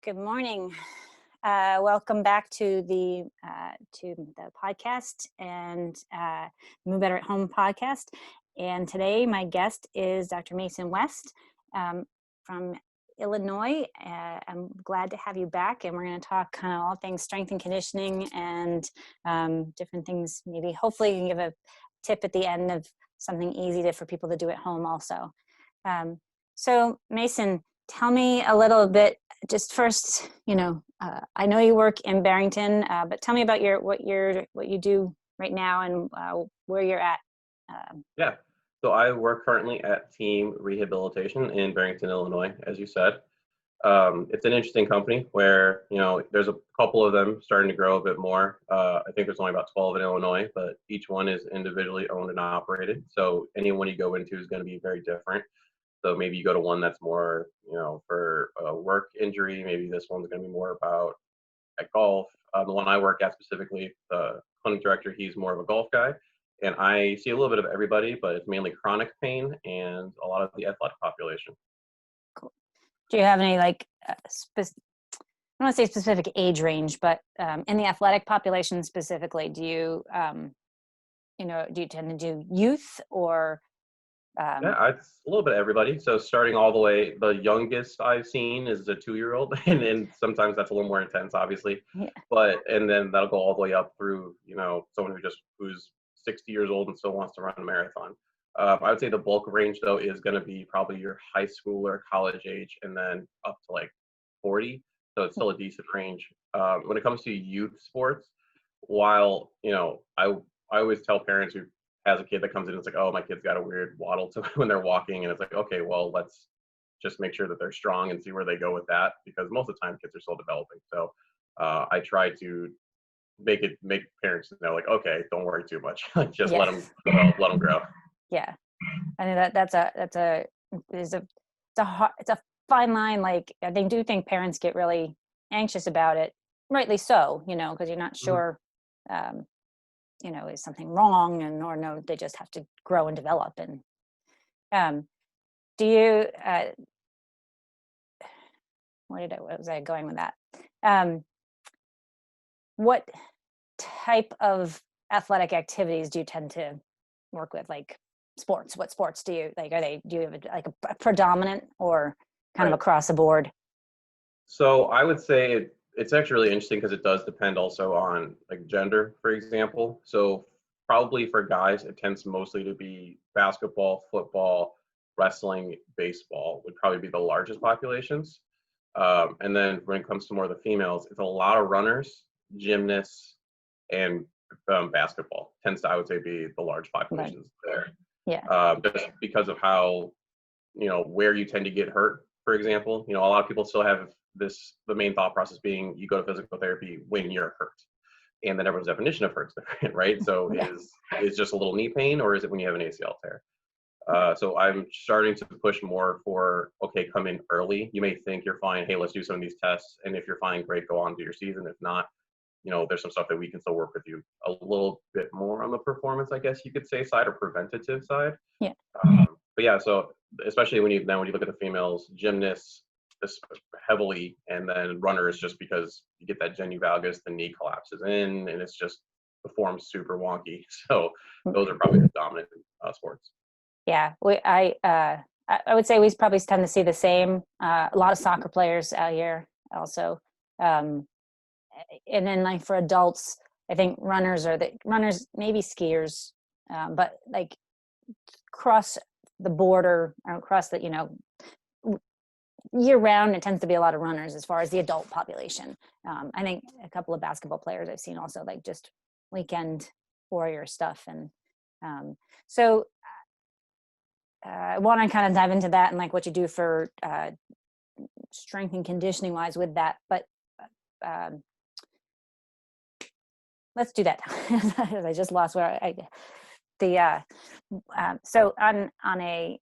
Good morning. Welcome back to the podcast and Move Better at Home podcast. And today, my guest is Dr. Mason West from Illinois. I'm glad to have you back, and we're going to talk kind of all things strength and conditioning and different things. Maybe, hopefully, you can give a tip at the end of something easy for people to do at home, also. So, Mason, tell me a little bit. Just first, I know you work in Barrington, but tell me about what you do right now and where you're at. Yeah. So I work currently at Team Rehabilitation in Barrington, Illinois, as you said. It's an interesting company where, there's a couple of them starting to grow a bit more. I think there's only about 12 in Illinois, but each one is individually owned and operated. So anyone you go into is going to be very different. So maybe you go to one that's more, for a work injury. Maybe this one's going to be more about at golf. The one I work at specifically, the clinic director, he's more of a golf guy. And I see a little bit of everybody, but it's mainly chronic pain and a lot of the athletic population. Cool. Do you have any I don't want to say specific age range, but in the athletic population specifically, do you tend to do youth or? Yeah, it's a little bit of everybody. So starting all the way, the youngest I've seen is a 2-year-old, and sometimes that's a little more intense, obviously. Yeah. And then that'll go all the way up through, someone who's 60 years old and still wants to run a marathon. I would say the bulk range though is going to be probably your high school or college age, and then up to like 40. So it's still a decent range. When it comes to youth sports, while I always tell parents who has a kid that comes in, it's like, oh, my kid's got a weird waddle to when they're walking, and it's like, okay, well, let's just make sure that they're strong and see where they go with that, because most of the time kids are still developing. So I try to make parents know, like, okay, don't worry too much, just let them develop, let them grow. Yeah, I mean it's a fine line. Like, I do think parents get really anxious about it, rightly so, because you're not sure. Is something wrong, or no, they just have to grow and develop. And do you where was I going with that? What type of athletic activities do you tend to work with, like sports? What sports do you like? Do you have a predominant or kind of across the board? So I would say it's actually really interesting because it does depend also on like gender, for example. So probably for guys, it tends mostly to be basketball, football, wrestling, baseball would probably be the largest populations. And then when it comes to more of the females, it's a lot of runners, gymnasts, and basketball tends to, I would say, be the large populations there. Yeah. Just because of how, where you tend to get hurt, for example. A lot of people still have the main thought process being you go to physical therapy when you're hurt, and then everyone's definition of hurt is different, right? So is just a little knee pain, or is it when you have an ACL tear? So I'm starting to push more for, okay, come in early. You may think you're fine. Hey, let's do some of these tests. And if you're fine, great, go on to your season. If not, there's some stuff that we can still work with you a little bit more on the performance, I guess you could say, side or preventative side. Yeah. But yeah, so especially when you look at the females, gymnasts heavily, and then runners, just because you get that genu valgus, the knee collapses in, and it's just the form's super wonky. So those are probably the dominant sports. Yeah, I would say we probably tend to see the same. A lot of soccer players out here also, and then like for adults, I think runners, maybe skiers, but like across the border or across the year round, it tends to be a lot of runners as far as the adult population. I think a couple of basketball players I've seen also, like just weekend warrior stuff, and so. I want to kind of dive into that and like what you do for strength and conditioning wise with that, but let's do that. I just lost where so on a,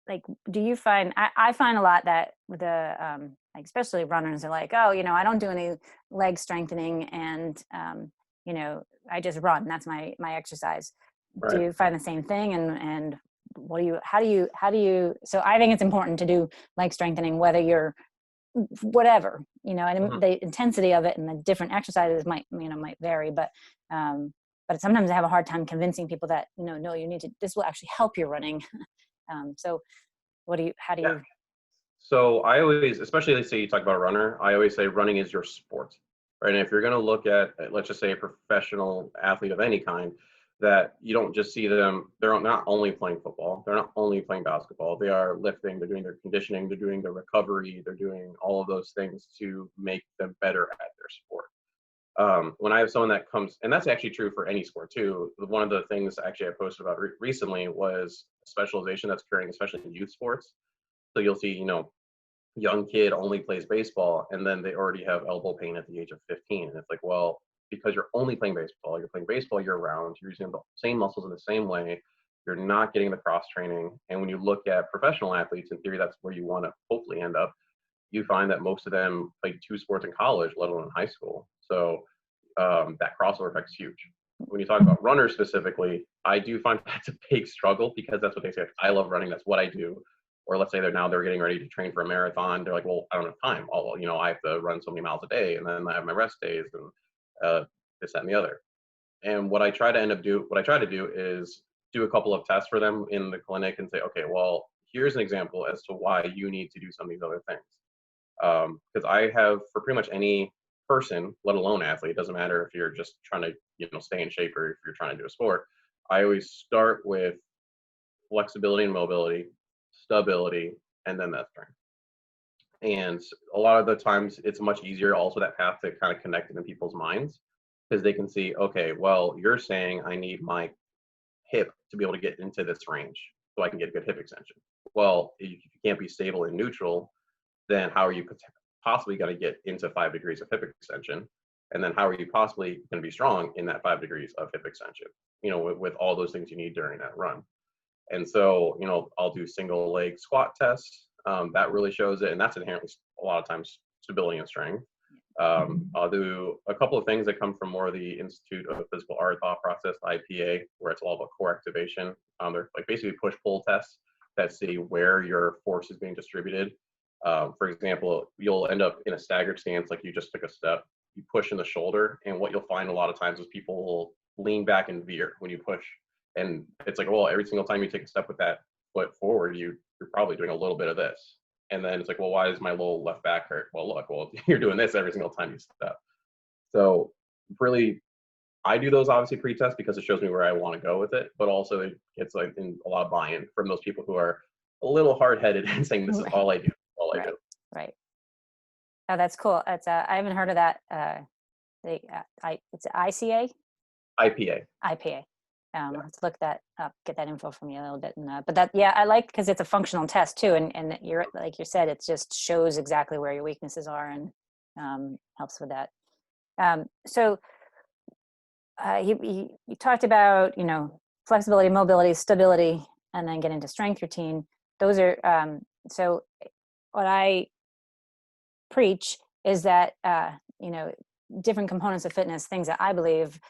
like, do you find, I find a lot that the like especially runners are like, oh, I don't do any leg strengthening, and I just run. That's my exercise. Right. Do you find the same thing? And how do you, so I think it's important to do leg strengthening, whether you're whatever, you know, and Mhm. the intensity of it and the different exercises might, might vary, but sometimes I have a hard time convincing people that, no, you need to, this will actually help your running. So how do Yeah. you, So I always, especially let's say you talk about a runner, I always say running is your sport, right? And if you're going to look at, let's just say, a professional athlete of any kind, that you don't just see them, they're not only playing football, they're not only playing basketball, they are lifting, they're doing their conditioning, they're doing their recovery, they're doing all of those things to make them better at their sport. When I have someone that comes, and that's actually true for any sport too. One of the things actually I posted about recently was specialization that's occurring, especially in youth sports. So you'll see, young kid only plays baseball and then they already have elbow pain at the age of 15. And it's like, well, because you're only playing baseball, you're playing baseball year round, you're using the same muscles in the same way, you're not getting the cross training. And when you look at professional athletes, in theory, that's where you want to hopefully end up. You find that most of them played two sports in college, let alone in high school. So that crossover effect is huge. When you talk about runners specifically, I do find that's a big struggle because that's what they say. I love running. That's what I do. Or let's say they're getting ready to train for a marathon. They're like, well, I don't have time. I have to run so many miles a day, and then I have my rest days and this, that, and the other. And what I try to do is do a couple of tests for them in the clinic and say, okay, well, here's an example as to why you need to do some of these other things. Because I have for pretty much any person, let alone athlete, it doesn't matter if you're just trying to stay in shape or if you're trying to do a sport. I always start with flexibility and mobility, stability, and then that strength. And a lot of the times, it's much easier also that path to kind of connect it in people's minds because they can see, okay, well, you're saying I need my hip to be able to get into this range so I can get a good hip extension. Well, if you can't be stable and neutral, then how are you possibly going to get into 5 degrees of hip extension? And then how are you possibly going to be strong in that 5 degrees of hip extension, with all those things you need during that run? And so, I'll do single leg squat tests. That really shows it. And that's inherently a lot of times stability and strength. I'll do a couple of things that come from more of the Institute of Physical Art thought process, IPA, where it's all about core activation. They're like basically push-pull tests that see where your force is being distributed. For example, you'll end up in a staggered stance, like you just took a step. You push in the shoulder, and what you'll find a lot of times is people will lean back and veer when you push. And it's like, well, every single time you take a step with that foot forward, you're probably doing a little bit of this. And then it's like, well, why does my little left back hurt? Well, look, you're doing this every single time you step. So really, I do those obviously pre-test because it shows me where I want to go with it, but also it's like in a lot of buy-in from those people who are a little hard-headed and saying this is right, all I do, all I right, do. right. Oh, that's cool. I haven't heard of that. It's ICA, IPA. IPA. I'll Yeah. have to look that up, get that info from you a little bit. And, but that, yeah, I like because it's a functional test too. And you're, like you said, it just shows exactly where your weaknesses are and helps with that. So you talked about, flexibility, mobility, stability, and then get into strength routine. Those are, so what I preach is that, different components of fitness, things that I believe,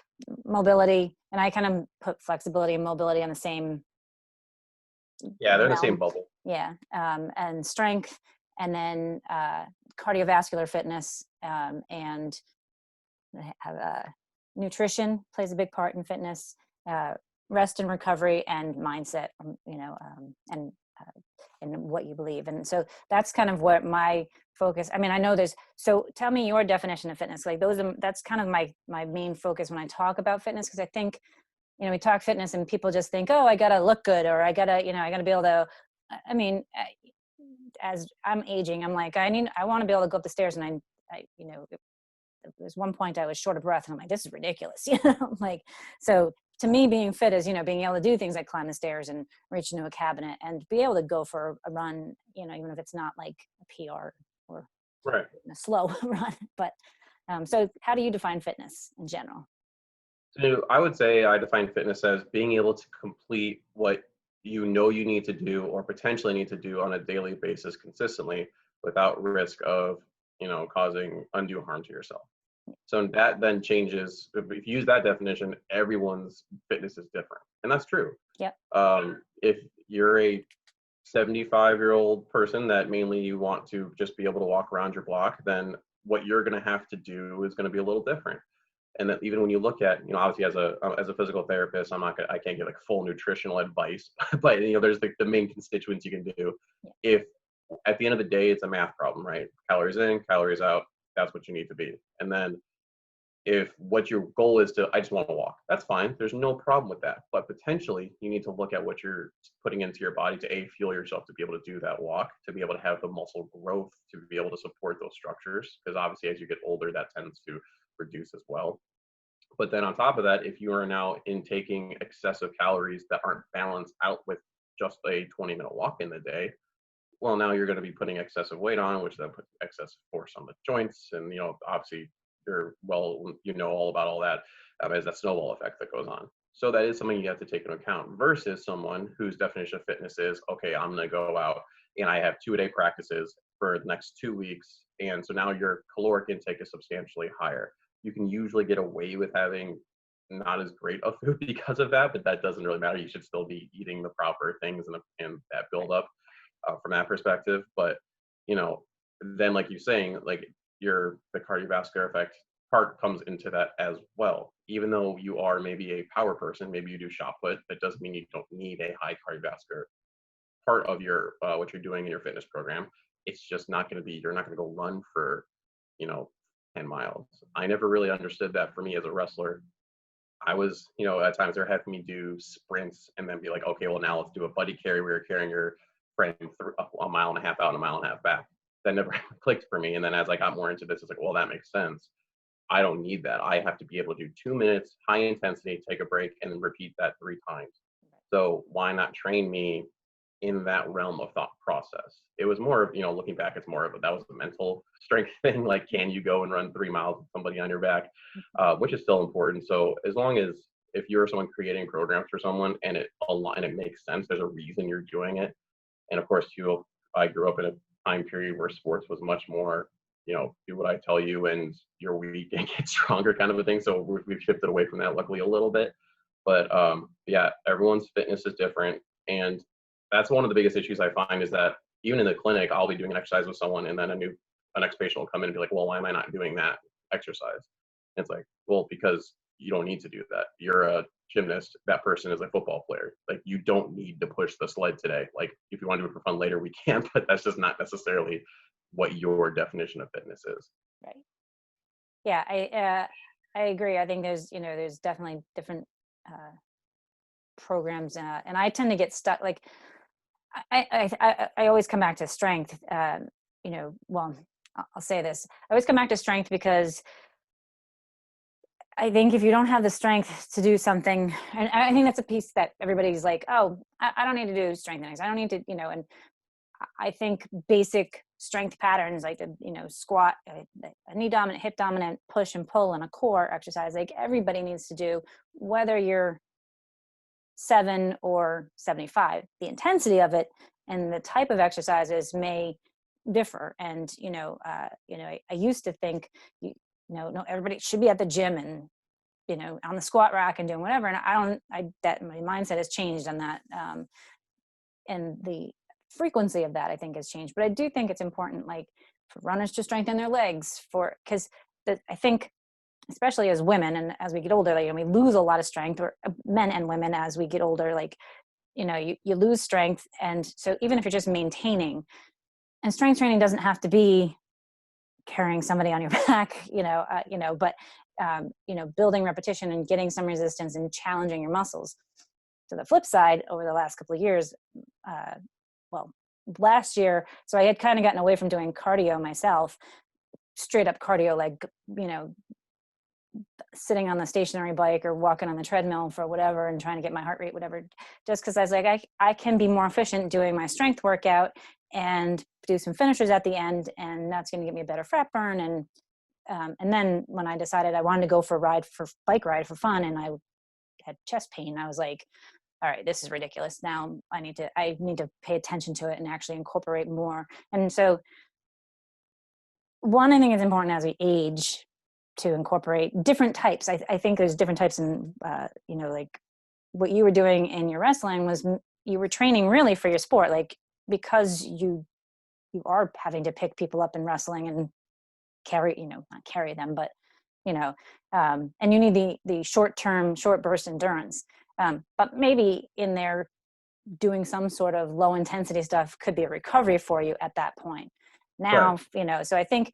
mobility, and I kind of put flexibility and mobility on the same Yeah, they're in the same realm. bubble. Yeah. And strength, and then cardiovascular fitness, and nutrition plays a big part in fitness, uh, rest and recovery, and mindset, and and what you believe. And so that's kind of what my focus. I mean, I know there's. So tell me your definition of fitness. Like that's kind of my main focus when I talk about fitness, because I think, we talk fitness and people just think, oh, I gotta look good, or I gotta, I gotta be able to. I mean, as I'm aging, I'm like, I want to be able to go up the stairs, and there's one point I was short of breath and I'm like, this is ridiculous. Like, so to me, being fit is, being able to do things like climb the stairs and reach into a cabinet and be able to go for a run, even if it's not like a PR or Right. a slow run. But so how do you define fitness in general? So I would say I define fitness as being able to complete what you need to do or potentially need to do on a daily basis consistently without risk of, causing undue harm to yourself. So that then changes. If you use that definition, everyone's fitness is different, and that's true. Yep. If you're a 75-year-old person that mainly you want to just be able to walk around your block, then what you're going to have to do is going to be a little different. And that even when you look at, obviously as a physical therapist, I can't give like full nutritional advice, but there's the main constituents you can do. If at the end of the day it's a math problem, right? Calories in, calories out, that's what you need to be. And then if what your goal is I just want to walk, that's fine. There's no problem with that. But potentially you need to look at what you're putting into your body to fuel yourself to be able to do that walk, to be able to have the muscle growth, to be able to support those structures. Because obviously as you get older, that tends to reduce as well. But then on top of that, if you are now intaking excessive calories that aren't balanced out with just a 20-minute walk in the day, well, now you're going to be putting excessive weight on, which then puts excessive force on the joints. And, obviously all about all that, as that snowball effect that goes on. So that is something you have to take into account versus someone whose definition of fitness is, okay, I'm going to go out and I have 2-a-day practices for the next 2 weeks. And so now your caloric intake is substantially higher. You can usually get away with having not as great of food because of that, but that doesn't really matter. You should still be eating the proper things and that build up from that perspective. But, then like you're saying, like the cardiovascular effect part comes into that as well. Even though you are maybe a power person, maybe you do shot put, that doesn't mean you don't need a high cardiovascular part of your what you're doing in your fitness program. It's just not going to be, you're not going to go run for, 10 miles. I never really understood that for me as a wrestler. I was, at times they're having me do sprints and then be like, okay, well now let's do a buddy carry where you're carrying your friend a mile and a half out and a mile and a half back. That never clicked for me. And then as I got more into this, it's like, well, that makes sense. I don't need that. I have to be able to do 2 minutes, high intensity, take a break, and then repeat that 3 times. So why not train me in that realm of thought process? It was more of, looking back, it's more of that was a mental strength thing. Like, can you go and run 3 miles with somebody on your back, which is still important. So as long as if you're someone creating programs for someone and it makes sense, there's a reason you're doing it. And of course, I grew up in a time period where sports was much more, do what I tell you and you're weak and get stronger kind of a thing. So we've shifted away from that luckily a little bit. But yeah, everyone's fitness is different. And that's one of the biggest issues I find is that even in the clinic, I'll be doing an exercise with someone and then a next patient will come in and be like, well, why am I not doing that exercise? And it's like, well, because you don't need to do that. You're a gymnast. That person is a football player. Like, you don't need to push the sled today. Like, if you want to do it for fun later, we can, but that's just not necessarily what your definition of fitness is. Right. Yeah, I agree. I think there's definitely different programs, and I tend to get stuck. Like, I always come back to strength. Well, I'll say this: I always come back to strength because I think if you don't have the strength to do something, and I think that's a piece that everybody's like, oh, I don't need to do strength things. I don't need to, and I think basic strength patterns like the, squat, a knee dominant, hip dominant, push and pull, and a core exercise, like everybody needs to do, whether you're 7 or 75. The intensity of it and the type of exercises may differ. And, I used to think, no, everybody should be at the gym and, on the squat rack and doing whatever. And my mindset has changed on that. And the frequency of that, I think, has changed. But I do think it's important, like, for runners to strengthen their legs because I think, especially as women and as we get older, like, we lose a lot of strength, or men and women as we get older, like, you lose strength. And so even if you're just maintaining, and strength training doesn't have to be carrying somebody on your back, but building repetition and getting some resistance and challenging your muscles. To the flip side, over the last couple of years, last year, so I had kind of gotten away from doing cardio myself, straight up cardio, like, sitting on the stationary bike or walking on the treadmill for whatever and trying to get my heart rate, whatever, just because I was like, I can be more efficient doing my strength workout and do some finishers at the end, and that's going to give me a better fat burn. And then when I decided I wanted to go for a bike ride for fun, and I had chest pain, I was like, all right, this is ridiculous. Now I need to pay attention to it and actually incorporate more. And so one, I think it's important as we age to incorporate different types. I think there's different types in, like what you were doing in your wrestling was you were training really for your sport. Like, because you are having to pick people up in wrestling and carry, not carry them, but, and you need the short-term, short burst endurance. But maybe in there doing some sort of low intensity stuff could be a recovery for you at that point. Right. Now, so I think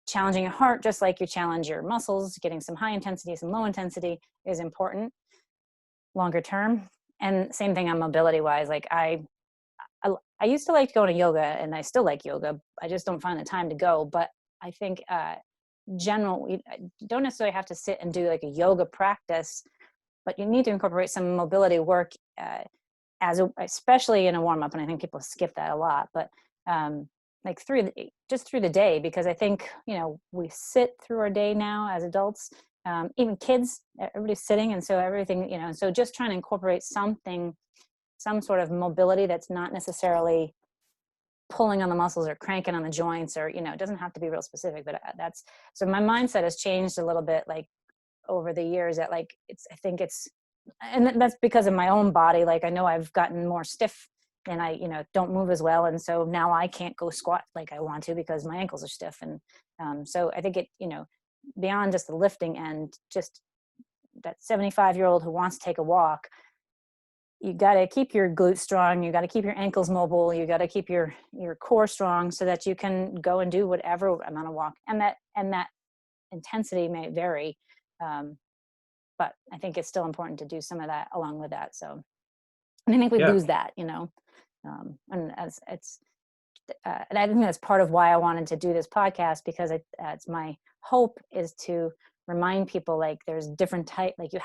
challenging your heart, just like you challenge your muscles, getting some high intensity, some low intensity is important longer term. And same thing on mobility wise. Like I used to like going to yoga, and I still like yoga. I just don't find the time to go. But I think you don't necessarily have to sit and do like a yoga practice, but you need to incorporate some mobility work especially in a warm up. And I think people skip that a lot. But like just through the day, because I think we sit through our day now as adults, even kids, everybody's sitting, and so everything, so just trying to incorporate some sort of mobility that's not necessarily pulling on the muscles or cranking on the joints, or it doesn't have to be real specific, but that's so my mindset has changed a little bit, like over the years, that like I think it's, and that's because of my own body. Like I know I've gotten more stiff, and I don't move as well, and so now I can't go squat like I want to because my ankles are stiff. And so I think it beyond just the lifting end, just that 75-year-old who wants to take a walk, you got to keep your glutes strong, you got to keep your ankles mobile, you got to keep your core strong so that you can go and do whatever amount of walk. And that intensity may vary, but I think it's still important to do some of that along with that. So, and I think we Yeah. lose that, and as it's and I think that's part of why I wanted to do this podcast, because it's my hope is to remind people, like there's different like you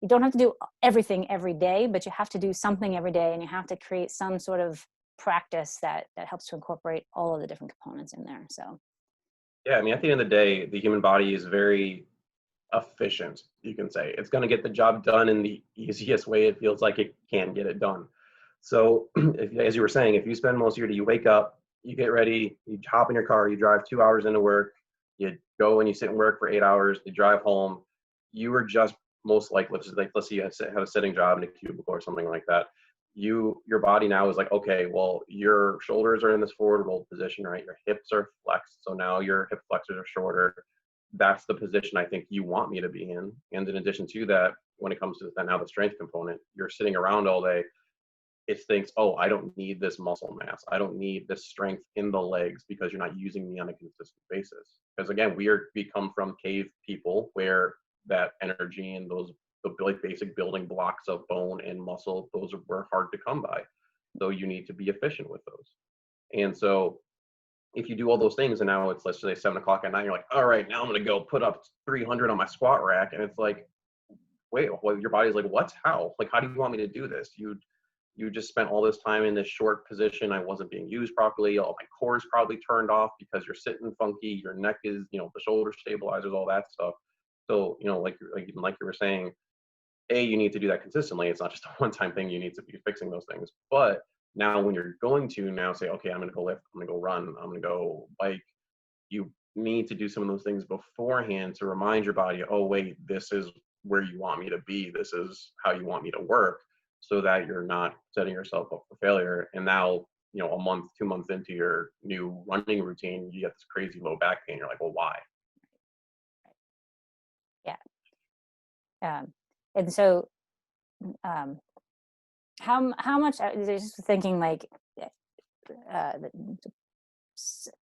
don't have to do everything every day, but you have to do something every day, and you have to create some sort of practice that helps to incorporate all of the different components in there. So Yeah. I mean, at the end of the day, the human body is very efficient, you can say. It's going to get the job done in the easiest way it feels like it can get it done. So, as you were saying, if you spend most of your day, you wake up, you get ready, you hop in your car, you drive 2 hours into work, you go and you sit and work for 8 hours, you drive home, you were just most likely, let's say you have a sitting job in a cubicle or something like that. Your body now is like, okay, well, your shoulders are in this forward roll position, right? Your hips are flexed, so now your hip flexors are shorter. That's the position I think you want me to be in. And in addition to that, when it comes to now the strength component, you're sitting around all day. It thinks, oh, I don't need this muscle mass. I don't need this strength in the legs because you're not using me on a consistent basis. Because again, we come from cave people where that energy and the basic building blocks of bone and muscle, those were hard to come by. So you need to be efficient with those. And so if you do all those things and now it's, let's say, 7 o'clock at night, you're like, all right, now I'm going to go put up 300 on my squat rack. And it's like, wait, well, your body's like, what? How? Like, how do you want me to do this? You just spent all this time in this short position. I wasn't being used properly. All my core is probably turned off because you're sitting funky. Your neck is, the shoulder stabilizers, all that stuff. So, like you were saying, you need to do that consistently. It's not just a one-time thing. You need to be fixing those things. But now when you're going to now say, okay, I'm going to go lift, I'm going to go run, I'm going to go bike, you need to do some of those things beforehand to remind your body, oh, wait, this is where you want me to be. This is how you want me to work, so that you're not setting yourself up for failure. And now, a month, 2 months into your new running routine, you get this crazy low back pain. You're like, well, why? yeah, and so um, how much? I was just thinking, like the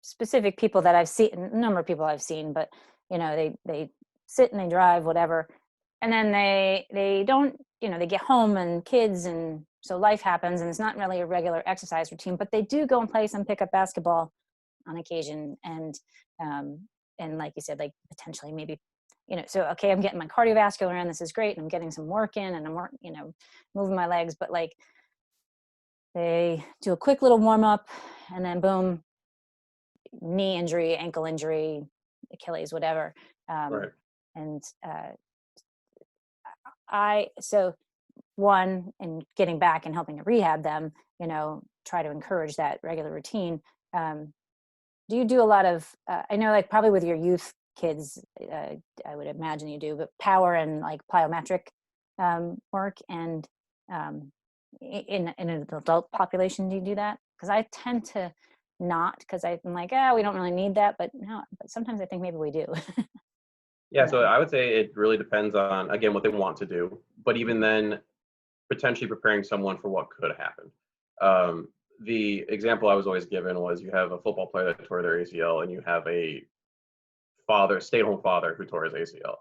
specific people that I've seen, a number of people I've seen, but they sit and they drive whatever, and then they don't, they get home and kids, and so life happens, and it's not really a regular exercise routine, but they do go and play some pickup basketball on occasion. And like you said, like potentially maybe, so okay, I'm getting my cardiovascular in, this is great, and I'm getting some work in, and I'm moving my legs, but like they do a quick little warm up, and then boom, knee injury, ankle injury, Achilles, whatever. Right. And so one, in getting back and helping to rehab them, try to encourage that regular routine. Do you do a lot of, I know, like probably with your youth kids, I would imagine you do, but power and like plyometric work, and in an adult population, do you do that? Because I tend to not, because I'm like, oh, we don't really need that, but no, but sometimes I think maybe we do. Yeah, You so know, I would say it really depends on, again, what they want to do, but even then, potentially preparing someone for what could happen. Um, the example I was always given was you have a football player that tore their ACL, and you have a stay-at-home father who tore his ACL.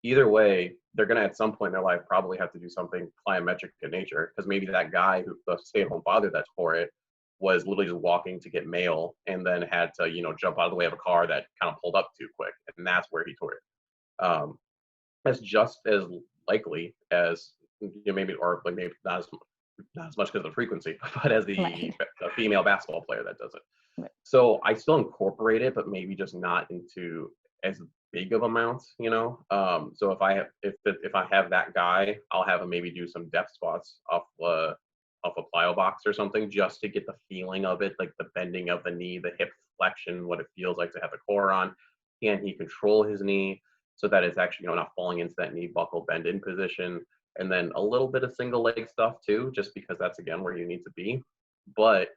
Either way, they're going to at some point in their life probably have to do something plyometric in nature, because maybe that guy who the stay-at-home father that tore it was literally just walking to get mail and then had to jump out of the way of a car that kind of pulled up too quick, and that's where he tore it. That's just as likely as maybe, or like maybe not as much because of the frequency, but as the right, female basketball player that does it. right, So I still incorporate it, but maybe just not into as big of amounts, So if I have that guy, I'll have him maybe do some depth squats off a plyo box or something, just to get the feeling of it, like the bending of the knee, the hip flexion, what it feels like to have the core on. Can he control his knee so that it's actually not falling into that knee buckle bend in position? And then a little bit of single leg stuff too, just because that's again where you need to be. But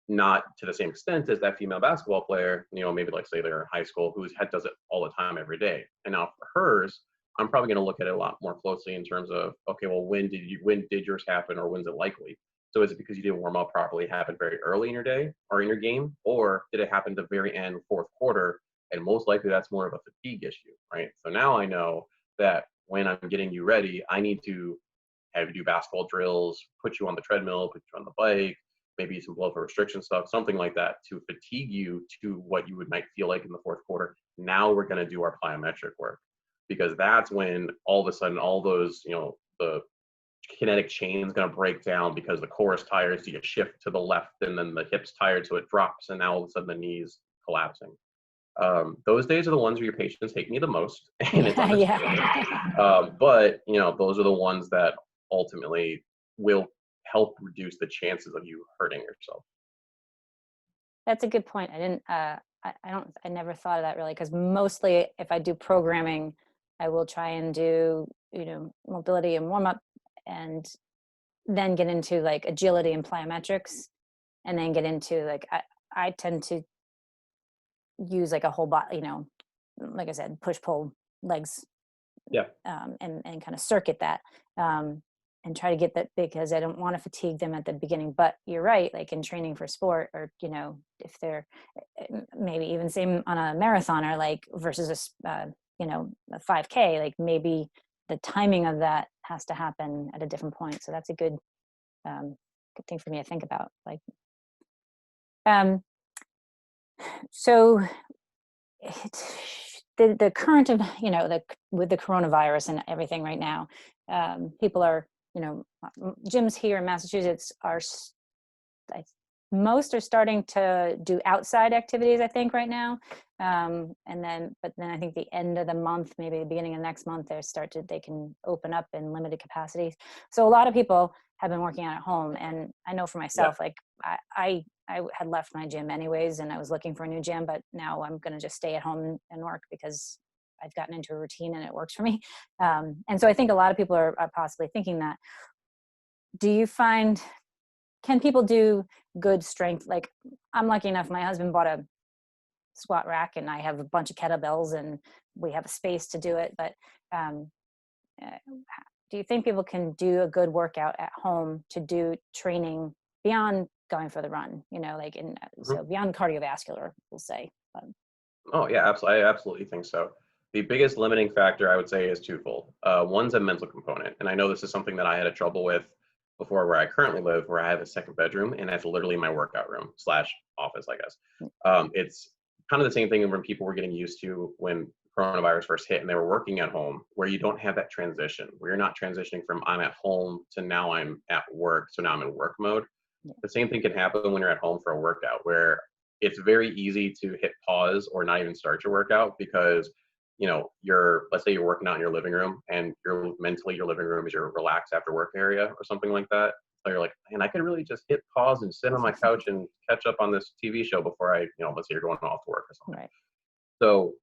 not to the same extent as that female basketball player, maybe like say they're in high school, does it all the time every day. And now for hers, I'm probably going to look at it a lot more closely in terms of, okay, well, when did yours happen, or when's it likely? So is it because you didn't warm up properly, happen very early in your day or in your game, or did it happen the very end, fourth quarter? And most likely that's more of a fatigue issue, right? So now I know that when I'm getting you ready, I need to have you do basketball drills, put you on the treadmill, put you on the bike, maybe some blood flow restriction stuff, something like that, to fatigue you to what you might feel like in the fourth quarter. Now we're going to do our plyometric work, because that's when all of a sudden all those, the kinetic chain is going to break down, because the core is tired, so you shift to the left, and then the hip's tired, so it drops, and now all of a sudden the knee's collapsing. Those days are the ones where your patients hate me the most, and it's yeah, understandable. yeah. But those are the ones that ultimately will help reduce the chances of you hurting yourself. That's a good point. I didn't. I don't. I never thought of that really, because mostly if I do programming, I will try and do mobility and warm up, and then get into like agility and plyometrics, and then get into like I tend to use like a whole body, like I said, push pull legs, Yeah. and kind of circuit that, and try to get that, because I don't want to fatigue them at the beginning. But you're right, like in training for sport, or if they're maybe even same on a marathoner, like versus a 5K, like maybe the timing of that has to happen at a different point. So that's a good thing for me to think about. Like, um, so the current of with the coronavirus and everything right now, people are gyms here in Massachusetts are I, most are starting to do outside activities, I think, right now, but then I think the end of the month, maybe the beginning of next month, they can open up in limited capacities. So a lot of people have been working out at home, and I know for Yeah. myself, like I had left my gym anyways, and I was looking for a new gym, but now I'm going to just stay at home and work, because I've gotten into a routine and it works for me. And so I think a lot of people are possibly thinking that. Do you find, can people do good strength? Like, I'm lucky enough, my husband bought a squat rack, and I have a bunch of kettlebells, and we have a space to do it. But um, uh, do you think people can do a good workout at home to do training beyond going for the run? Mhm. So beyond cardiovascular, we'll say. But, Oh yeah, absolutely. I absolutely think so. The biggest limiting factor I would say is twofold. One's a mental component, and I know this is something that I had a trouble with before where I currently live, where I have a second bedroom, and that's literally my workout room slash office, I guess. It's kind of the same thing when people were getting used to when coronavirus first hit and they were working at home, where you don't have that transition, where you're not transitioning from I'm at home to now I'm at work, so now I'm in work mode. yeah. The same thing can happen when you're at home for a workout, where it's very easy to hit pause or not even start your workout, because let's say you're working out in your living room, and your living room is your relax after work area or something like that. So you're like, man, I could really just hit pause and sit on my couch and catch up on this TV show before let's say you're going off to work or something. Right. So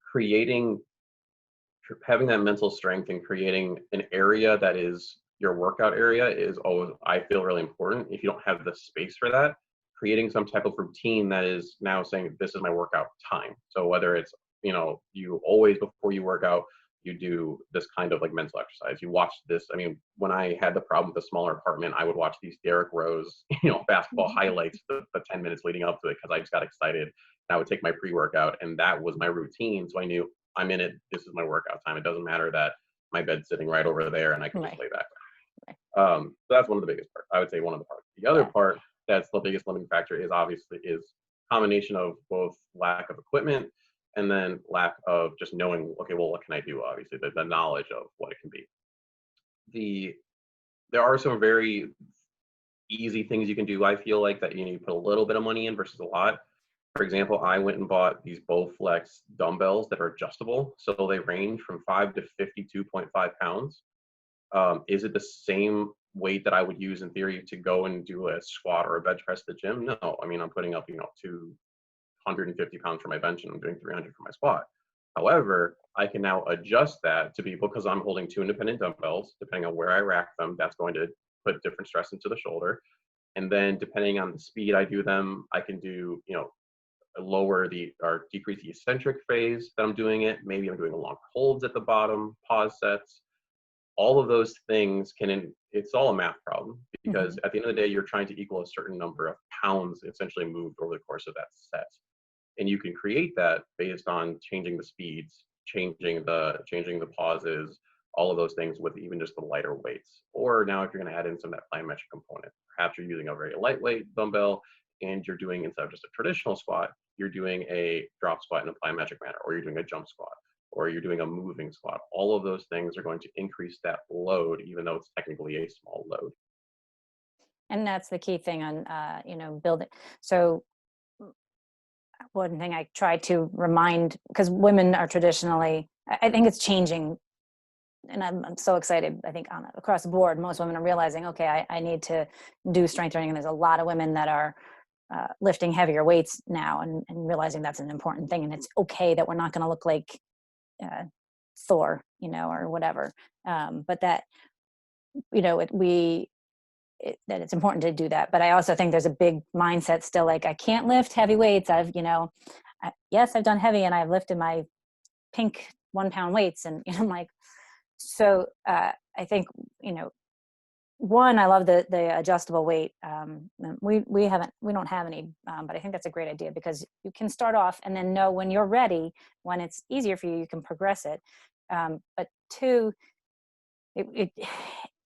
having that mental strength and creating an area that is your workout area is always, I feel, really important. If you don't have the space for that, creating some type of routine that is now saying, this is my workout time. So whether it's, you always, before you work out, you do this kind of like mental exercise. You watch this. I mean, when I had the problem with the smaller apartment, I would watch these Derrick Rose, basketball highlights, the 10 minutes leading up to it, because I just got excited. And I would take my pre-workout, and that was my routine. So I knew, I'm in it. This is my workout time. It doesn't matter that my bed's sitting right over there and I can just Right. lay back. Right. So that's one of the biggest parts. I would say one of the parts. The other Yeah. part that's the biggest limiting factor is obviously is combination of both lack of equipment and then lack of just knowing, okay, well, what can I do? Obviously, the knowledge of what it can be. There are some very easy things you can do. I feel like that you put a little bit of money in versus a lot. For example, I went and bought these Bowflex dumbbells that are adjustable. So they range from 5 to 52.5 pounds. Is it the same weight that I would use in theory to go and do a squat or a bench press at the gym? No. I mean, I'm putting up, 250 pounds for my bench and I'm doing 300 for my squat. However, I can now adjust that to be, because I'm holding two independent dumbbells, depending on where I rack them, that's going to put different stress into the shoulder. And then depending on the speed I do them, I can do, lower the or decrease the eccentric phase that I'm doing it. Maybe I'm doing long holds at the bottom, pause sets. All of those things it's all a math problem, because at the end of the day, you're trying to equal a certain number of pounds essentially moved over the course of that set. And you can create that based on changing the speeds, changing the pauses, all of those things with even just the lighter weights. Or now if you're going to add in some of that plyometric component, perhaps you're using a very lightweight dumbbell and you're doing, instead of just a traditional squat, you're doing a drop squat in a plyometric manner, or you're doing a jump squat, or you're doing a moving squat. All of those things are going to increase that load, even though it's technically a small load. And that's the key thing on, building. So one thing I try to remind, because women are traditionally, I think it's changing, and I'm so excited. I think across the board, most women are realizing, okay, I need to do strength training. And there's a lot of women that are lifting heavier weights now, and realizing that's an important thing. And it's okay that we're not going to look like Thor, or whatever. But that, that it's important to do that. But I also think there's a big mindset still, like, I can't lift heavy weights. Yes, I've done heavy and I've lifted my pink 1 pound weights. And I'm like, so I think, one, I love the adjustable weight. We don't have any, but I think that's a great idea, because you can start off and then know when you're ready, when it's easier for you, you can progress it. But two, it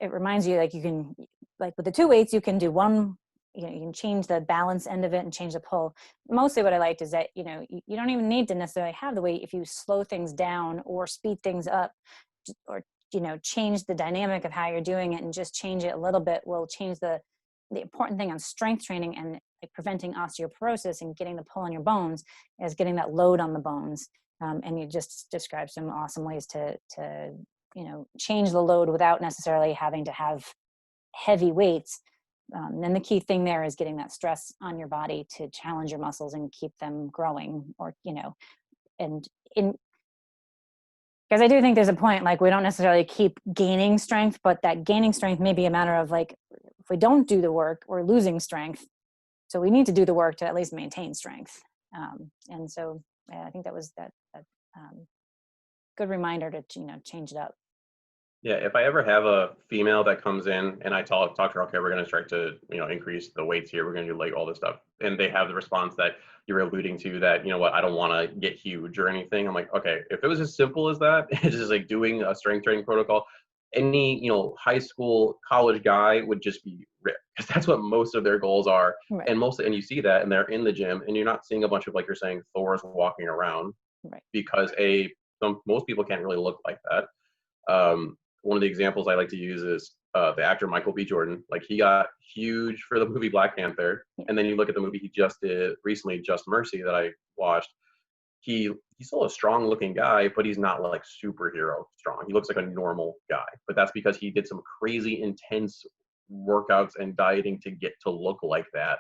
reminds you, like, you can, like with the two weights, you can do one, you can change the balance end of it and change the pull. Mostly what I liked is that, you don't even need to necessarily have the weight if you slow things down or speed things up, or, change the dynamic of how you're doing it, and just change it a little bit will change the important thing on strength training and like preventing osteoporosis and getting the pull on your bones is getting that load on the bones. And you just described some awesome ways to change the load without necessarily having to have heavy weights. And the key thing there is getting that stress on your body to challenge your muscles and keep them growing, or, and because I do think there's a point, like, we don't necessarily keep gaining strength, but that gaining strength may be a matter of, like, if we don't do the work, we're losing strength. So we need to do the work to at least maintain strength. And so I think that was that good reminder to, change it up. Yeah, if I ever have a female that comes in and I talk to her, okay, we're going to start to, increase the weights here. We're going to do like all this stuff. And they have the response that you're alluding to, that, I don't want to get huge or anything. I'm like, okay, if it was as simple as that, it's just like doing a strength training protocol, any, high school, college guy would just be ripped, because that's what most of their goals are. Right. And you see that, and they're in the gym, and you're not seeing a bunch of, like you're saying, Thors walking around, Right. because most people can't really look like that. One of the examples I like to use is the actor Michael B. Jordan. Like, he got huge for the movie Black Panther, and then you look at the movie he just did recently, Just Mercy, that I watched. He's still a strong-looking guy, but he's not like superhero strong. He looks like a normal guy, but that's because he did some crazy intense workouts and dieting to get to look like that.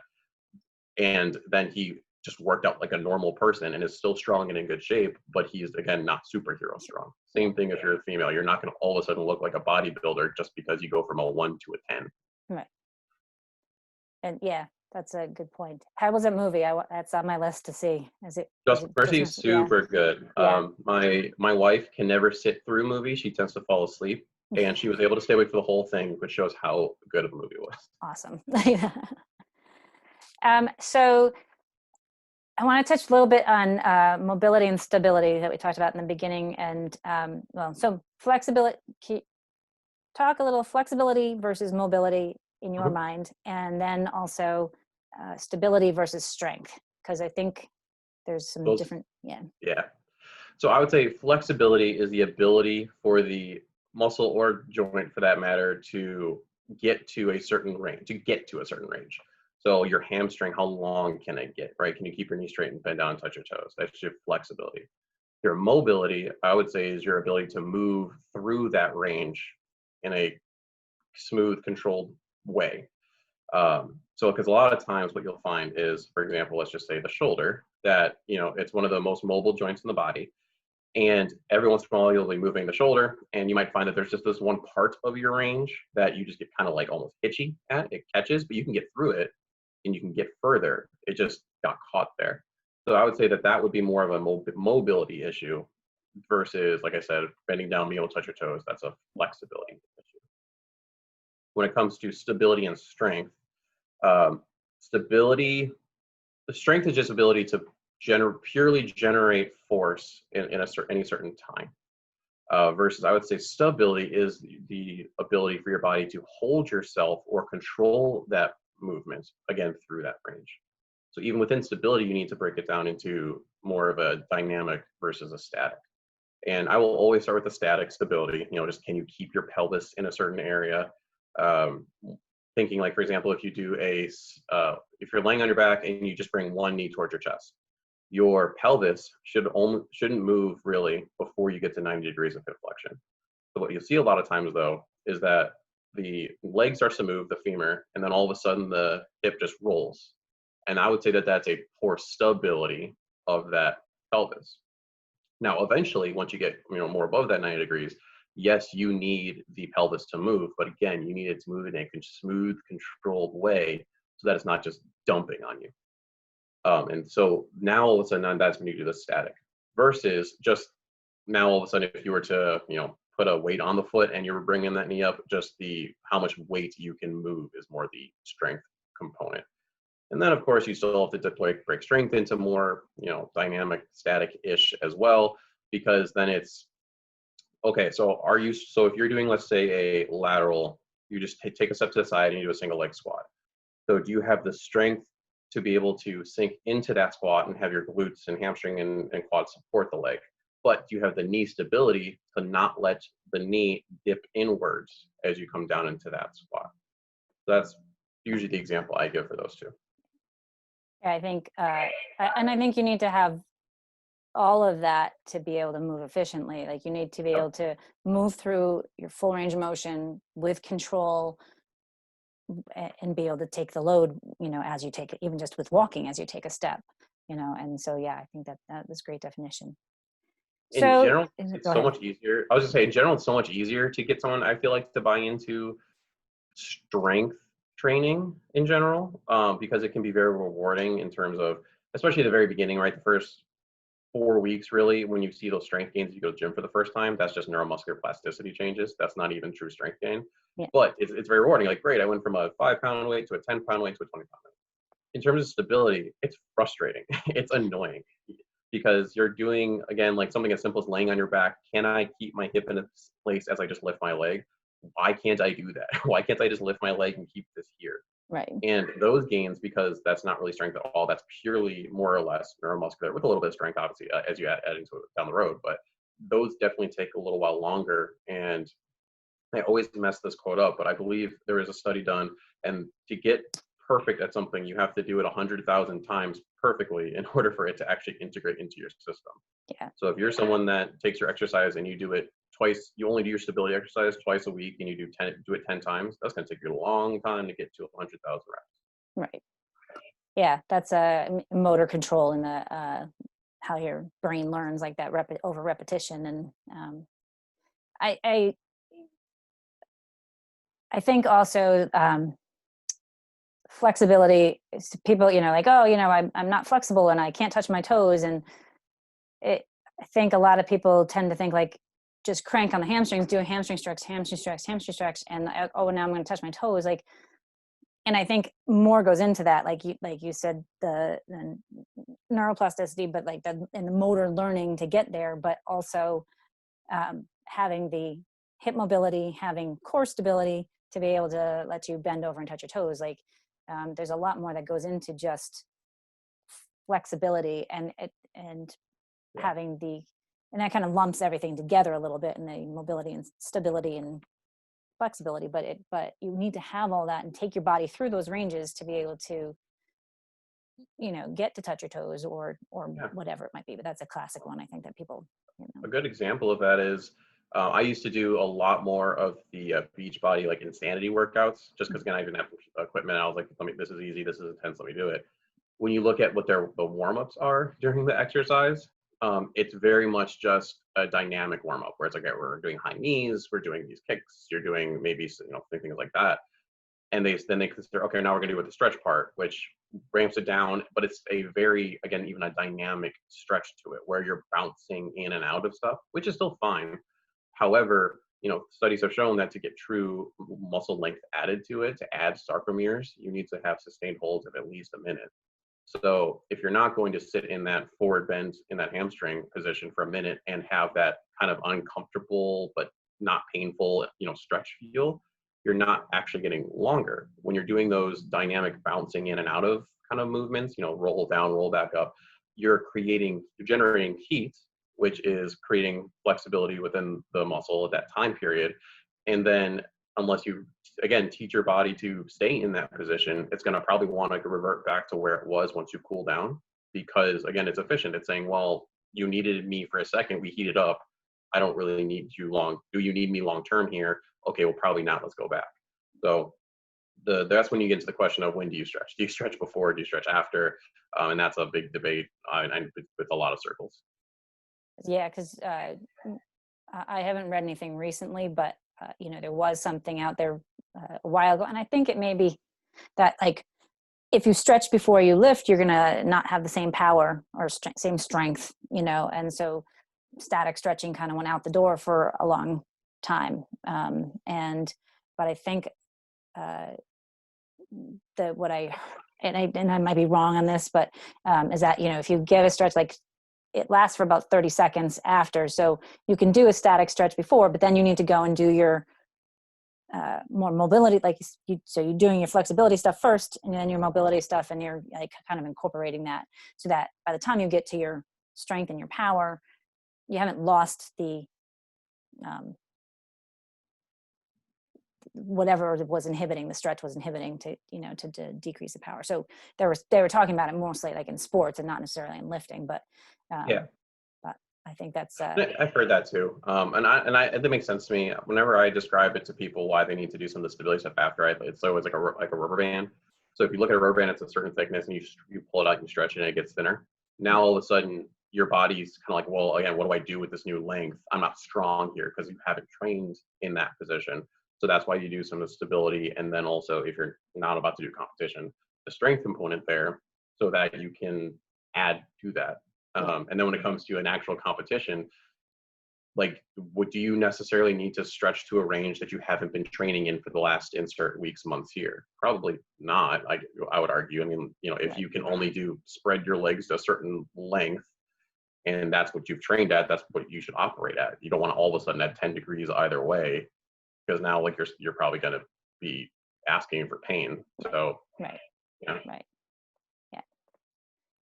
And then he just worked out like a normal person and is still strong and in good shape, but he's again not superhero strong. Same thing if you're a female. You're not going to all of a sudden look like a bodybuilder just because you go from a 1 to a 10. Right. And yeah, that's a good point. How was that movie? That's on my list to see. Is Just it Mercy is just yeah, super good. yeah. My wife can never sit through movies. She tends to fall asleep, and she was able to stay awake for the whole thing, which shows how good of a movie it was. Awesome. So I want to touch a little bit on mobility and stability that we talked about in the beginning, and so flexibility. Talk a little flexibility versus mobility in your Mhm. mind, and then also stability versus strength, because I think there's some Those, different. Yeah. yeah. So I would say flexibility is the ability for the muscle or joint, for that matter, to get to a certain range. So your hamstring, how long can it get? Right? Can you keep your knee straight and bend down and touch your toes? That's your flexibility. Your mobility, I would say, is your ability to move through that range in a smooth, controlled way. So, because a lot of times what you'll find is, for example, let's just say the shoulder, that it's one of the most mobile joints in the body, and every once in a while you'll be moving the shoulder, and you might find that there's just this one part of your range that you just get kind of like almost hitchy at. It catches, but you can get through it, and you can get further. It just got caught there. So I would say that that would be more of a mobility issue versus, like I said, bending down, being able to touch your toes. That's a flexibility issue. When it comes to stability and strength, um, stability, the strength is just ability to purely generate force in any certain time. Versus, I would say, stability is the ability for your body to hold yourself or control that movement, again, through that range. So even within stability, you need to break it down into more of a dynamic versus a static. And I will always start with the static stability. Just can you keep your pelvis in a certain area? Um, Thinking like, for example, if you do if you're laying on your back and you just bring one knee towards your chest, your pelvis shouldn't move really before you get to 90 degrees of hip flexion. So what you see a lot of times, though, is that the leg starts to move, the femur, and then all of a sudden the hip just rolls. And I would say that that's a poor stability of that pelvis. Now, eventually, once you get more above that 90 degrees, yes, you need the pelvis to move, but again, you need it to move in a smooth, controlled way so that it's not just dumping on you. And so now all of a sudden, that's when you do the static. Versus just now all of a sudden, if you were to put a weight on the foot and you're bringing that knee up, just the how much weight you can move is more the strength component. And then, of course, you still have to deploy break strength into more, dynamic, static-ish as well, because then it's okay. So if you're doing, let's say, a lateral, you just take a step to the side and you do a single leg squat. So do you have the strength to be able to sink into that squat and have your glutes and hamstring and quad support the leg? But do you have the knee stability to not let the knee dip inwards as you come down into that squat? So that's usually the example I give for those two. Yeah, and I think you need to have all of that to be able to move efficiently. Like you need to be Yep. able to move through your full range of motion with control and be able to take the load, as you take it, even just with walking as you take a step, and so, yeah, I think that was great definition. In So, general, go it's so ahead. much easier. I was just saying, in general, it's so much easier to get someone, I feel like, to buy into strength training in general, because it can be very rewarding in terms of, especially at the very beginning, right? The first 4 weeks, really, when you see those strength gains, you go to the gym for the first time, that's just neuromuscular plasticity changes. That's not even true strength gain. Yeah. But it's very rewarding. Like, great, I went from a 5 pound weight to a 10 pound weight to a 20 pound weight. In terms of stability, it's frustrating. It's annoying because you're doing, again, like something as simple as laying on your back. Can I keep my hip in a place as I just lift my leg? Why can't I do that? Why can't I just lift my leg and keep this here? Right. And those gains, because that's not really strength at all, that's purely more or less neuromuscular with a little bit of strength, obviously, as you add into it down the road. But those definitely take a little while longer. And I always mess this quote up, but I believe there was a study done, and to get perfect at something, you have to do it 100,000 times perfectly in order for it to actually integrate into your system. Yeah. So if you're someone that takes your exercise and you do it twice, you only do your stability exercise twice a week, and you do it 10 times, that's going to take you a long time to get to 100,000 reps. Right. Yeah, that's a motor control in the how your brain learns, like that over repetition. And I, I I think also flexibility is people, like, oh, I'm not flexible and I can't touch my toes. And I think a lot of people tend to think like, just crank on the hamstrings, do a hamstring stretch, hamstring stretch, hamstring stretch, and oh, now I'm going to touch my toes. Like, and I think more goes into that, like you said, the neuroplasticity, but like and the motor learning to get there, but also having the hip mobility, having core stability to be able to let you bend over and touch your toes. Like there's a lot more that goes into just flexibility and Yeah. having and that kind of lumps everything together a little bit in the mobility and stability and flexibility. But you need to have all that and take your body through those ranges to be able to, get to touch your toes or Yeah. whatever it might be. But that's a classic one, I think, that people, A good example of that is I used to do a lot more of the beach body like insanity workouts, just because again I didn't have equipment. I was like, this is easy, this is intense, let me do it. When you look at what the warm ups are during the exercise, it's very much just a dynamic warm up where it's like, okay, we're doing high knees, we're doing these kicks, you're doing maybe things like that, and then they consider, okay, now we're going to do with the stretch part, which ramps it down, but it's a very, again, even a dynamic stretch to it where you're bouncing in and out of stuff, which is still fine. However, studies have shown that to get true muscle length added to it, to add sarcomeres, you need to have sustained holds of at least a minute. So if you're not going to sit in that forward bend in that hamstring position for a minute and have that kind of uncomfortable but not painful, stretch feel, you're not actually getting longer. When you're doing those dynamic bouncing in and out of kind of movements, roll down, roll back up, you're generating heat, which is creating flexibility within the muscle at that time period. And then unless you again teach your body to stay in that position, it's going to probably want to revert back to where it was once you cool down, because again it's efficient. It's saying, well, you needed me for a second, we heated up, I don't really need you long, do you need me long term here? Okay, well, probably not, let's go back. So that's when you get to the question of, when do you stretch? Do you stretch before, do you stretch after? And that's a big debate with a lot of circles. Yeah, because I haven't read anything recently, but there was something out there a while ago, and I think it may be that, like, if you stretch before you lift, you're gonna not have the same power or same strength, and so static stretching kind of went out the door for a long time. But I think uh, that what I might be wrong on this, but is that, if you get a stretch, like, it lasts for about 30 seconds after. So you can do a static stretch before, but then you need to go and do your more mobility, like so you're doing your flexibility stuff first and then your mobility stuff, and you're like kind of incorporating that, so that by the time you get to your strength and your power, you haven't lost the um, whatever was inhibiting the stretch was inhibiting to decrease the power. So they were talking about it mostly like in sports and not necessarily in lifting, but Yeah. but I think that's I've heard that too, that makes sense to me. Whenever I describe it to people why they need to do some of the stability stuff after, it's always like a rubber band. So if you look at a rubber band, it's a certain thickness, and you pull it out, and you stretch it, and it gets thinner. Now all of a sudden, your body's kind of like, well, again, what do I do with this new length? I'm not strong here because you haven't trained in that position. So that's why you do some of the stability, and then also if you're not about to do competition, the strength component there, so that you can add to that. yeah. And then when it comes to an actual competition, like, what do you necessarily need to stretch to a range that you haven't been training in for the last insert weeks, months here? Probably not. I would argue. I mean, if Right. you can only spread your legs to a certain length, and that's what you've trained at, that's what you should operate at. You don't want to all of a sudden at 10 degrees either way, because now like you're probably going to be asking for pain. So Right. yeah. Right. Yeah.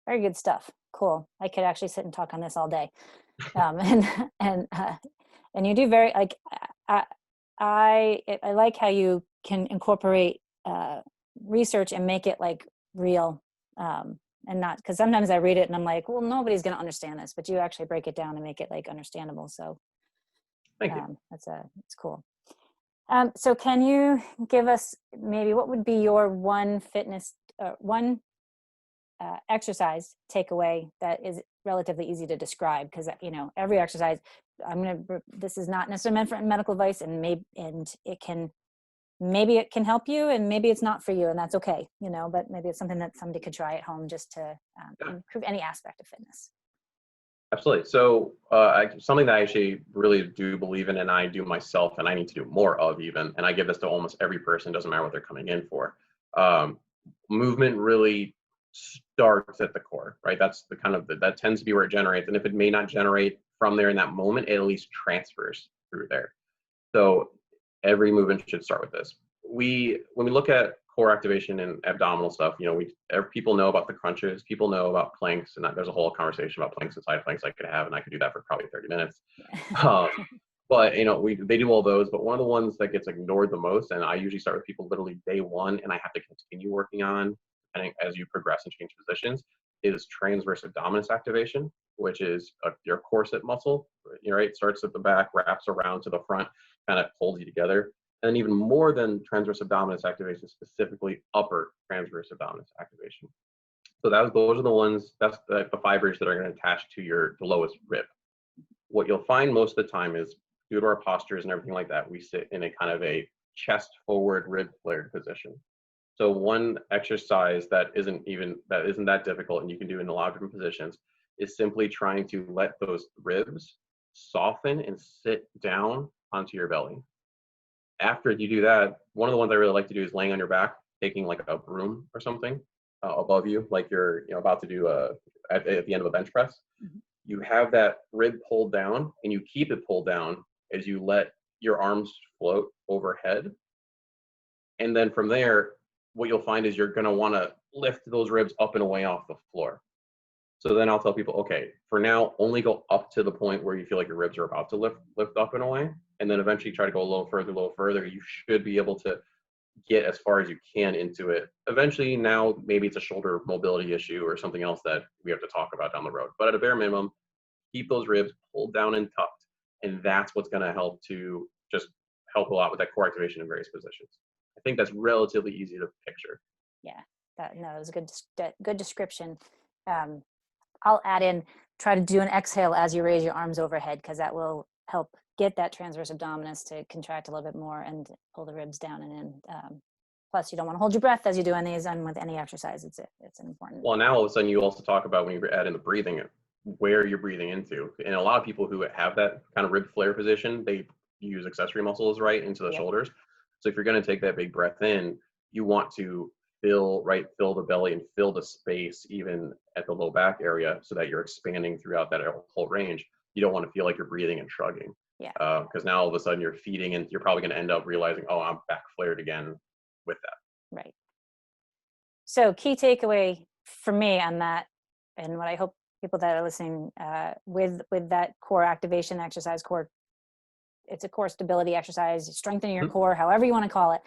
Very good stuff. Cool. I could actually sit and talk on this all day. And and uh, and you do very, like, I I like how you can incorporate research and make it like real, and not, because sometimes I read it and I'm like, well, nobody's going to understand this, but you actually break it down and make it like understandable. So Thank you. it's cool. So can you give us maybe what would be your one exercise takeaway that is relatively easy to describe, because every exercise, this is not necessarily meant for medical advice, and maybe it can help you, and maybe it's not for you, and that's okay, but maybe it's something that somebody could try at home just to improve any aspect of fitness. Absolutely. So something that I actually really do believe in, and I do myself, and I need to do more of even, and I give this to almost every person, doesn't matter what they're coming in for. Movement really starts at the core, right? That's that tends to be where it generates. And if it may not generate from there in that moment, it at least transfers through there. So every movement should start with this. When we look at core activation and abdominal stuff, people know about the crunches, people know about planks, and there's a whole conversation about planks and side planks I could have, and I could do that for probably 30 minutes. But they do all those, but one of the ones that gets ignored the most, and I usually start with people literally day one, and I have to continue working on, and as you progress and change positions, is transverse abdominis activation, which is your corset muscle. Right, starts at the back, wraps around to the front, kind of holds you together. And even more than transverse abdominis activation, specifically upper transverse abdominis activation. So those are the ones, that's the fibers that are going to attach to the lowest rib. What you'll find most of the time is, due to our postures and everything like that, we sit in a kind of a chest forward, rib flared position. So one exercise that isn't that difficult, and you can do in a lot of different positions, is simply trying to let those ribs soften and sit down onto your belly. After you do that, one of the ones I really like to do is laying on your back, taking like a broom or something above you, like you're about to do at the end of a bench press. Mm-hmm. You have that rib pulled down, and you keep it pulled down as you let your arms float overhead. And then from there, what you'll find is you're going to want to lift those ribs up and away off the floor. So then I'll tell people, okay, for now, only go up to the point where you feel like your ribs are about to lift up and away. And then eventually try to go a little further. You should be able to get as far as you can into it. Eventually, now, maybe it's a shoulder mobility issue or something else that we have to talk about down the road. But at a bare minimum, keep those ribs pulled down and tucked. And that's what's going to help a lot with that core activation in various positions. I think that's relatively easy to picture. Yeah, that was a good description. I'll add in, try to do an exhale as you raise your arms overhead, because that will help get that transverse abdominis to contract a little bit more and pull the ribs down and in. Plus, you don't want to hold your breath as you're doing these, and with any exercise, it's an important. Well, now all of a sudden you also talk about, when you add in the breathing, where you're breathing into. And a lot of people who have that kind of rib flare position, they use accessory muscles right into the shoulders. So if you're going to take that big breath in, you want to fill the belly and fill the space even at the low back area, so that you're expanding throughout that whole range. You don't want to feel like you're breathing and shrugging. Yeah. Because now all of a sudden you're feeding, and you're probably going to end up realizing, oh, I'm back flared again with that. Right. So key takeaway for me on that, and what I hope people that are listening with that core activation exercise, it's a core stability exercise, strengthening your core, however you want to call it.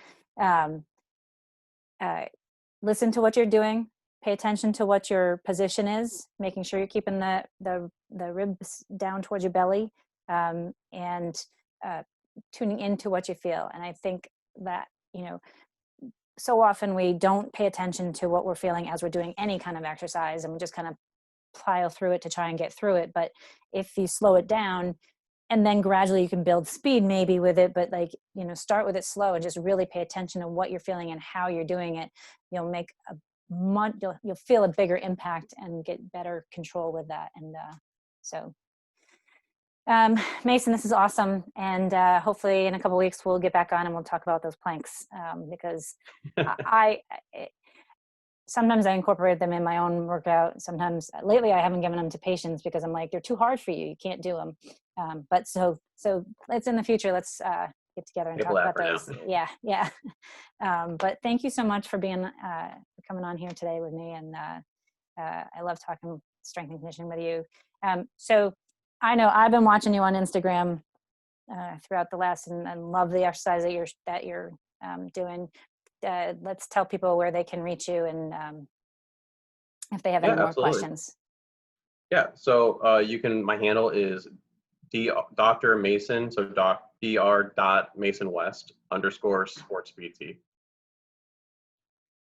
Listen to what you're doing, pay attention to what your position is, making sure you're keeping the ribs down towards your belly, and tuning into what you feel. And I think that, so often we don't pay attention to what we're feeling as we're doing any kind of exercise, and we just kind of pile through it to try and get through it. But if you slow it down, and then gradually you can build speed maybe with it, but start with it slow and just really pay attention to what you're feeling and how you're doing it. You'll make you'll feel a bigger impact and get better control with that. And Mason, this is awesome. And hopefully in a couple of weeks, we'll get back on and we'll talk about those planks, because sometimes I incorporate them in my own workout. Sometimes lately I haven't given them to patients because I'm like, they're too hard for you. You can't do them. But so let's, in the future, let's get together and talk about those. Yeah. Yeah. But thank you so much for coming on here today with me. And I love talking strength and conditioning with you. So I know I've been watching you on Instagram throughout the lesson, and love the exercise that you're doing. Let's tell people where they can reach you, and if they have any more questions. Yeah, so my handle is Dr. Mason, so Dr.MasonWest _sports PT.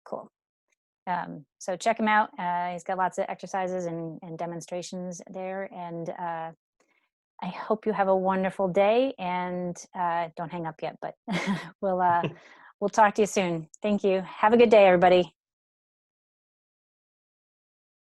Cool. So check him out. He's got lots of exercises and demonstrations there. And I hope you have a wonderful day, and don't hang up yet, but we'll talk to you soon. Thank you. Have a good day, everybody.